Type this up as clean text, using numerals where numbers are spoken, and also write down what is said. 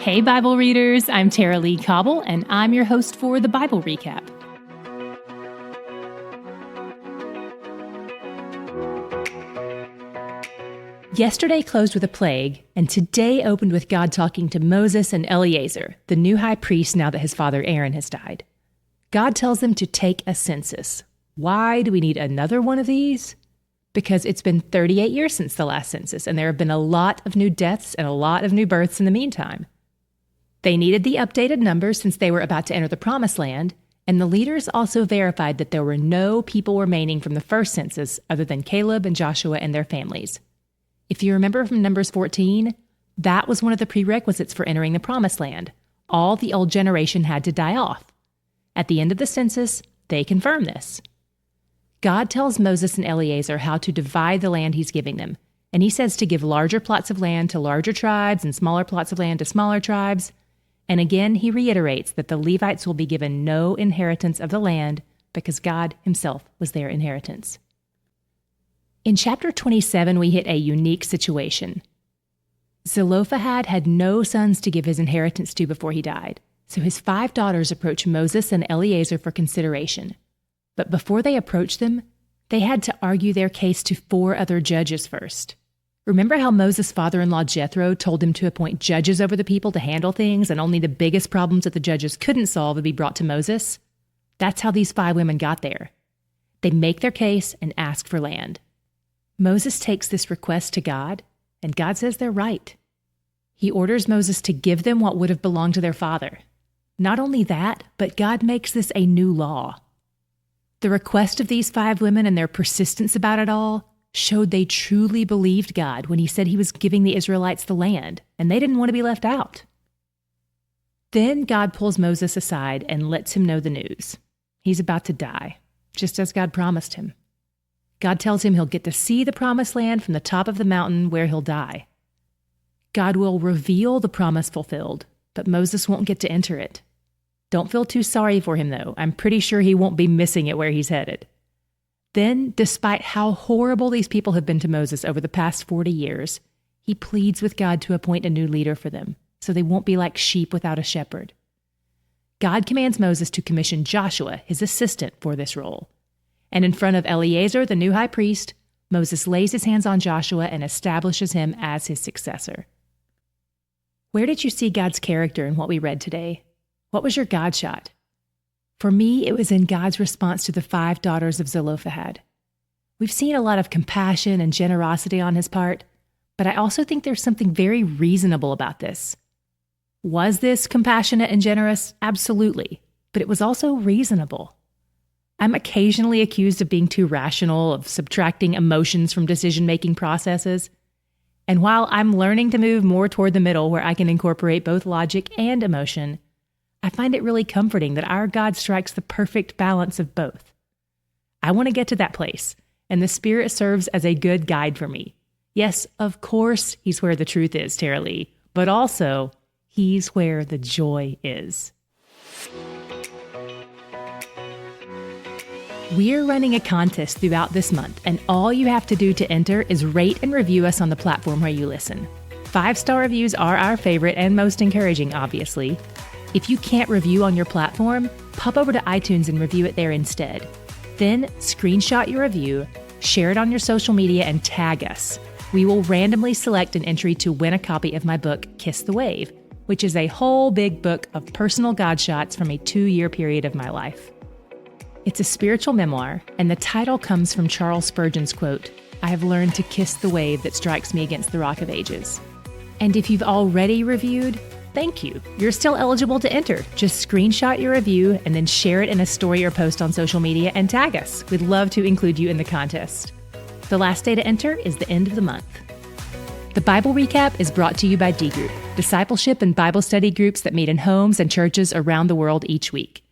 Hey, Bible readers, I'm Tara-Leigh Cobble, and I'm your host for the Bible Recap. Yesterday closed with a plague, and today opened with God talking to Moses and Eleazar, the new high priest now that his father Aaron has died. God tells them to take a census. Why do we need another one of these? Because it's been 38 years since the last census, and there have been a lot of new deaths and a lot of new births in the meantime. They needed the updated numbers since they were about to enter the Promised Land, and the leaders also verified that there were no people remaining from the first census other than Caleb and Joshua and their families. If you remember from Numbers 14, that was one of the prerequisites for entering the Promised Land. All the old generation had to die off. At the end of the census, they confirm this. God tells Moses and Eleazar how to divide the land he's giving them, and he says to give larger plots of land to larger tribes and smaller plots of land to smaller tribes. And again, he reiterates that the Levites will be given no inheritance of the land because God himself was their inheritance. In chapter 27, we hit a unique situation. Zelophehad had no sons to give his inheritance to before he died, so his 5 daughters approach Moses and Eleazar for consideration. But before they approached them, they had to argue their case to 4 other judges first. Remember how Moses' father-in-law Jethro told him to appoint judges over the people to handle things, and only the biggest problems that the judges couldn't solve would be brought to Moses? That's how these 5 women got there. They make their case and ask for land. Moses takes this request to God, and God says they're right. He orders Moses to give them what would have belonged to their father. Not only that, but God makes this a new law. The request of these 5 women and their persistence about it all showed they truly believed God when he said he was giving the Israelites the land, and they didn't want to be left out. Then God pulls Moses aside and lets him know the news. He's about to die, just as God promised him. God tells him he'll get to see the promised land from the top of the mountain where he'll die. God will reveal the promise fulfilled, but Moses won't get to enter it. Don't feel too sorry for him, though. I'm pretty sure he won't be missing it where he's headed. Then, despite how horrible these people have been to Moses over the past 40 years, he pleads with God to appoint a new leader for them, so they won't be like sheep without a shepherd. God commands Moses to commission Joshua, his assistant, for this role. And in front of Eleazar, the new high priest, Moses lays his hands on Joshua and establishes him as his successor. Where did you see God's character in what we read today? What was your God shot? For me, it was in God's response to the 5 daughters of Zelophehad. We've seen a lot of compassion and generosity on his part, but I also think there's something very reasonable about this. Was this compassionate and generous? Absolutely, but it was also reasonable. I'm occasionally accused of being too rational, of subtracting emotions from decision-making processes. And while I'm learning to move more toward the middle where I can incorporate both logic and emotion, I find it really comforting that our God strikes the perfect balance of both. I want to get to that place, and the Spirit serves as a good guide for me. Yes, of course, he's where the truth is, Tara-Leigh, but also, he's where the joy is. We're running a contest throughout this month, and all you have to do to enter is rate and review us on the platform where you listen. 5-star reviews are our favorite and most encouraging, obviously. If you can't review on your platform, pop over to iTunes and review it there instead. Then screenshot your review, share it on your social media, and tag us. We will randomly select an entry to win a copy of my book, Kiss the Wave, which is a whole big book of personal God shots from a 2-year period of my life. It's a spiritual memoir, and the title comes from Charles Spurgeon's quote, "I have learned to kiss the wave that strikes me against the rock of ages." And if you've already reviewed, thank you. You're still eligible to enter. Just screenshot your review and then share it in a story or post on social media and tag us. We'd love to include you in the contest. The last day to enter is the end of the month. The Bible Recap is brought to you by D Group, discipleship and Bible study groups that meet in homes and churches around the world each week.